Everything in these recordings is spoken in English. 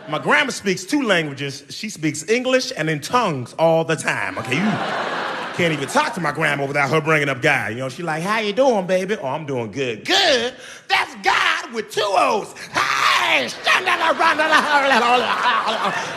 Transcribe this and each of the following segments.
My grandma speaks 2 languages. She speaks English and in tongues all the time. Okay, you can't even talk to my grandma without her bringing up God. You know, she's like, how you doing, baby? Oh, I'm doing good. Good? That's God with 2 O's. Hey!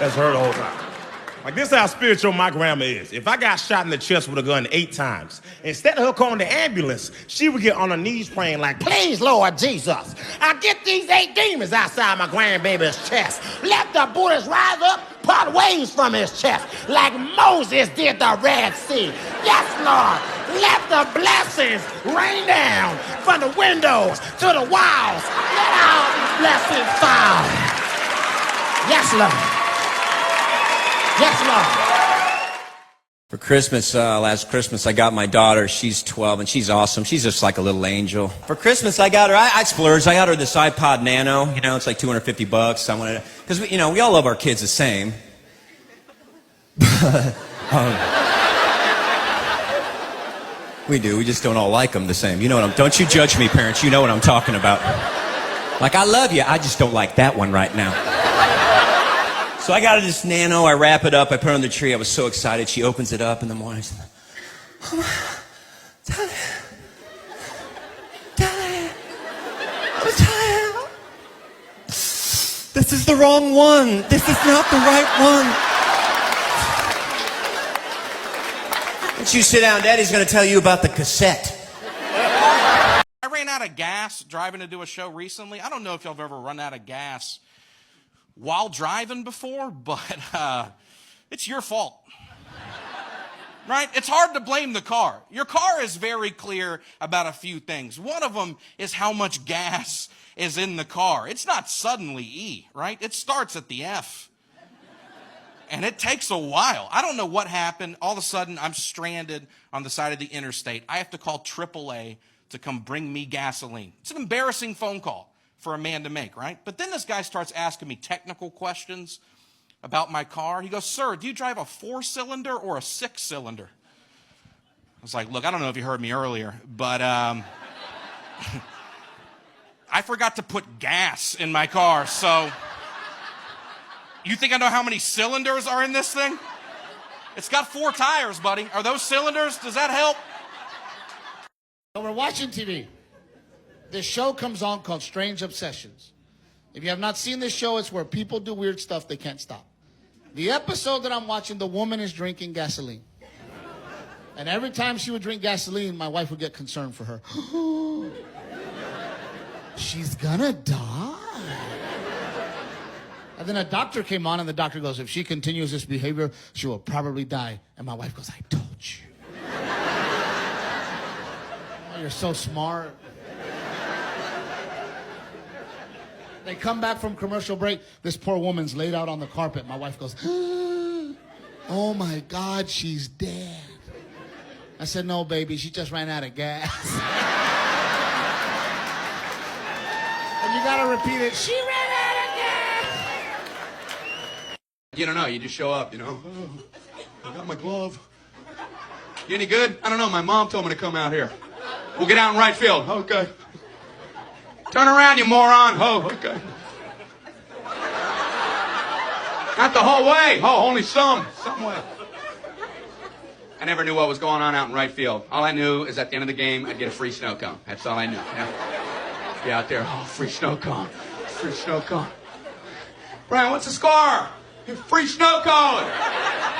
That's her the whole time. Like, this is how spiritual my grandma is. If I got shot in the chest with a gun 8 times, instead of her calling the ambulance, she would get on her knees praying like, please, Lord Jesus, I get these 8 demons outside my grandbaby's chest. Let the Buddhas rise up, part waves from his chest, like Moses did the Red Sea. Yes, Lord, let the blessings rain down from the windows to the walls. Let our blessings fall. Yes, Lord. Yes, Lord. For Christmas, last Christmas, I got my daughter. She's 12, and she's awesome. She's just like a little angel. For Christmas, I got her, I splurged. I got her this iPod Nano. You know, it's like $250. I wanted to, because, we all love our kids the same. We do. We just don't all like them the same. You know what don't you judge me, parents. You know what I'm talking about. Like, I love you. I just don't like that one right now. So I got her this Nano, I wrap it up, I put it on the tree. I was so excited. She opens it up in the morning. She said, oh, Daddy, I'm tired. This is the wrong one. This is not the right one. Once you sit down, Daddy's going to tell you about the cassette. I ran out of gas driving to do a show recently. I don't know if y'all have ever run out of gas while driving before, but it's your fault. Right? It's hard to blame the car. Your car is very clear about a few things. One of them is how much gas is in the car. It's not suddenly E, right? It starts at the F. And it takes a while. I don't know what happened. All of a sudden, I'm stranded on the side of the interstate. I have to call AAA to come bring me gasoline. It's an embarrassing phone call for a man to make, right? But then this guy starts asking me technical questions about my car. He goes, sir, do you drive a 4-cylinder or a 6-cylinder? I was like, look, I don't know if you heard me earlier, but I forgot to put gas in my car, so you think I know how many cylinders are in this thing? It's got 4 tires, buddy. Are those cylinders? Does that help? So we're watching TV. This show comes on called Strange Obsessions. If you have not seen this show, it's where people do weird stuff they can't stop. The episode that I'm watching, the woman is drinking gasoline. And every time she would drink gasoline, my wife would get concerned for her. She's gonna die. And then a doctor came on, and the doctor goes, if she continues this behavior, she will probably die. And my wife goes, I told you. Oh, you're so smart. They come back from commercial break. This poor woman's laid out on the carpet. My wife goes, oh my God, she's dead. I said, no, baby, she just ran out of gas. And you gotta repeat it. She ran out of gas. You don't know, you just show up, you know. Oh, I got my glove. You any good? I don't know, my mom told me to come out here. We'll get out in right field. Okay. Turn around, you moron. Oh, okay. Not the whole way. Oh, only some way. I never knew what was going on out in right field. All I knew is at the end of the game, I'd get a free snow cone. That's all I knew. Yeah. Be out there, oh, free snow cone. Free snow cone. Brian, what's the score? Free snow cone.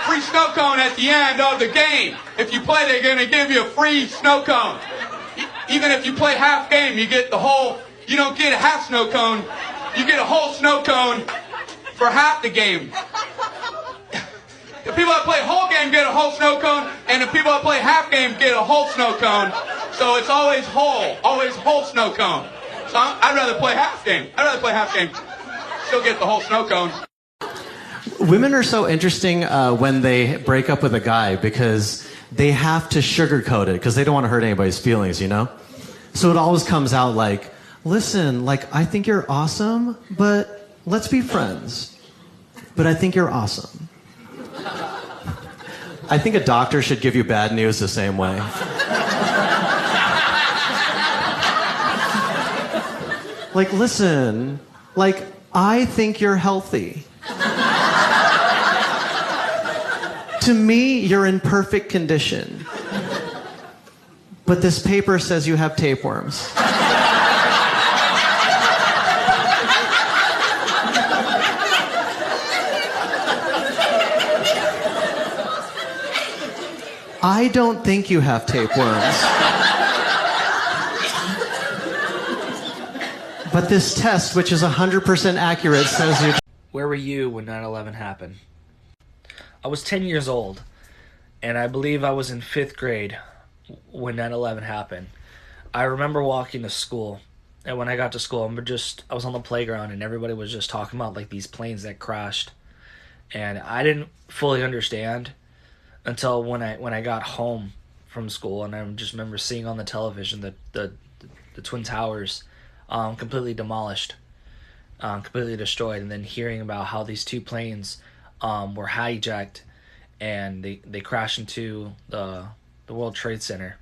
Free snow cone at the end of the game. If you play, they're going to give you a free snow cone. Even if you play half game, you get the whole... You don't get a half snow cone. You get a whole snow cone for half the game. The people that play whole game get a whole snow cone, and the people that play half game get a whole snow cone. So it's always whole snow cone. So I'd rather play half game. Still get the whole snow cone. Women are so interesting when they break up with a guy because they have to sugarcoat it because they don't want to hurt anybody's feelings, you know? So it always comes out like, listen, like, I think you're awesome, but let's be friends. But I think you're awesome. I think a doctor should give you bad news the same way. Like, listen, like, I think you're healthy. To me, you're in perfect condition. But this paper says you have tapeworms. I don't think you have tapeworms. But this test, which is 100% accurate, says you... Where were you when 9/11 happened? I was 10 years old, and I believe I was in 5th grade when 9/11 happened. I remember walking to school, and when I got to school, I was on the playground, and everybody was just talking about like these planes that crashed, and I didn't fully understand until when I got home from school, and I just remember seeing on the television the Twin Towers completely demolished, completely destroyed, and then hearing about how these 2 planes were hijacked and they crashed into the World Trade Center.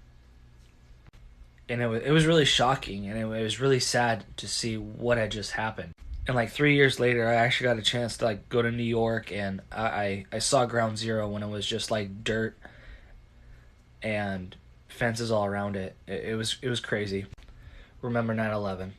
And it was really shocking, and it was really sad to see what had just happened. And like 3 years later, I actually got a chance to like go to New York, and I saw Ground Zero when it was just like dirt and fences all around it. It was crazy. Remember 9/11.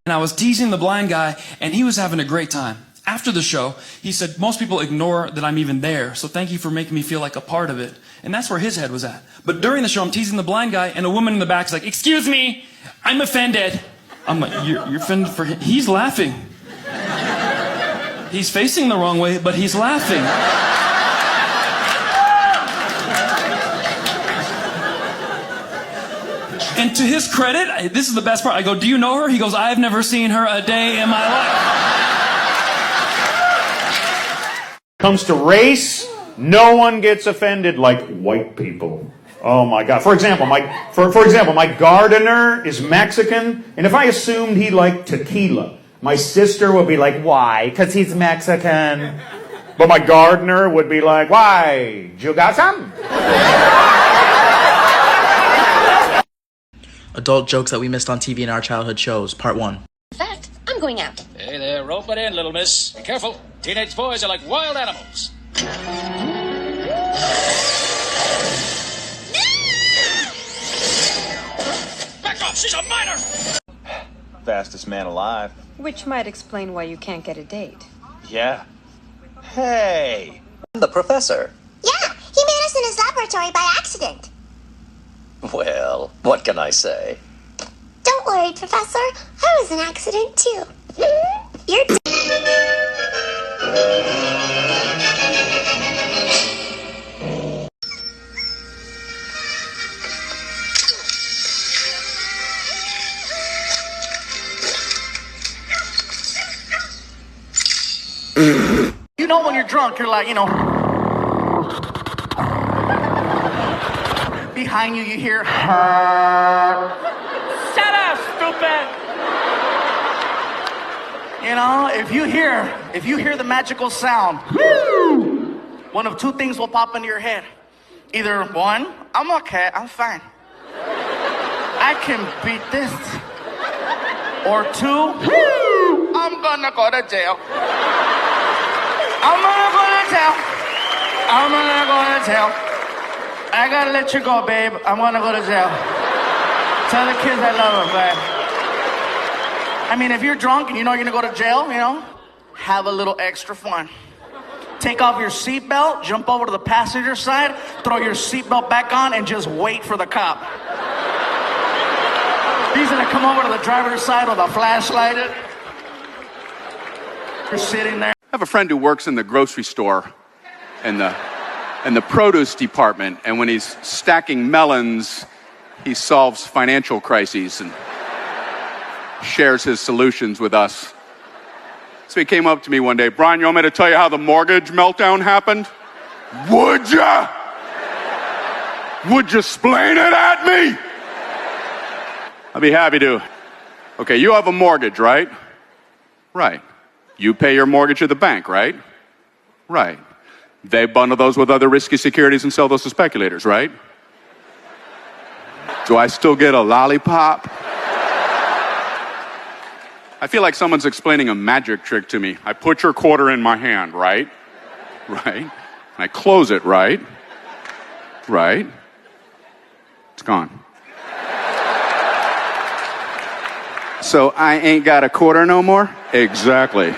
And I was teasing the blind guy, and he was having a great time. After the show, he said, most people ignore that I'm even there, so thank you for making me feel like a part of it. And that's where his head was at. But during the show, I'm teasing the blind guy, and a woman in the back's like, excuse me, I'm offended. I'm like, you're offended for him? He's laughing. He's facing the wrong way, but he's laughing. And to his credit, this is the best part. I go, do you know her? He goes, I've never seen her a day in my life. Comes to race, no one gets offended like white people. Oh my God. For example, my gardener is Mexican, and if I assumed he liked tequila, my sister would be like, why? Because he's Mexican. But my gardener would be like, why? You got some? Adult jokes that we missed on TV in our childhood shows, part 1. In fact, I'm going out. Hey there, rope it in, little miss. Be careful. Teenage boys are like wild animals. Back off, she's a minor! Fastest man alive. Which might explain why you can't get a date. Yeah. Hey! The professor. Yeah, he made us in his laboratory by accident. Well, what can I say? Don't worry, Professor. I was an accident, too. You're You know when you're drunk, you're like, behind you, you hear, shut up, stupid. If you hear the magical sound, one of 2 things will pop into your head. Either 1, I'm okay, I'm fine. I can beat this. Or 2, I'm gonna go to jail. I'm gonna go to jail. I gotta let you go, babe. I'm gonna go to jail. Tell the kids I love them, babe. I mean, if you're drunk and you know you're gonna go to jail, have a little extra fun. Take off your seatbelt, jump over to the passenger side, throw your seatbelt back on, and just wait for the cop. He's gonna come over to the driver's side with a flashlight. You're sitting there. I have a friend who works in the grocery store in the produce department, and when he's stacking melons, he solves financial crises and shares his solutions with us. So he came up to me one day, Brian, you want me to tell you how the mortgage meltdown happened? Would ya? Would you explain it at me? I'd be happy to. Okay, you have a mortgage, right? Right. You pay your mortgage at the bank, right? Right. They bundle those with other risky securities and sell those to speculators, right? Do I still get a lollipop? I feel like someone's explaining a magic trick to me. I put your quarter in my hand, right? Right? I close it, right? Right? It's gone. So I ain't got a quarter no more? Exactly.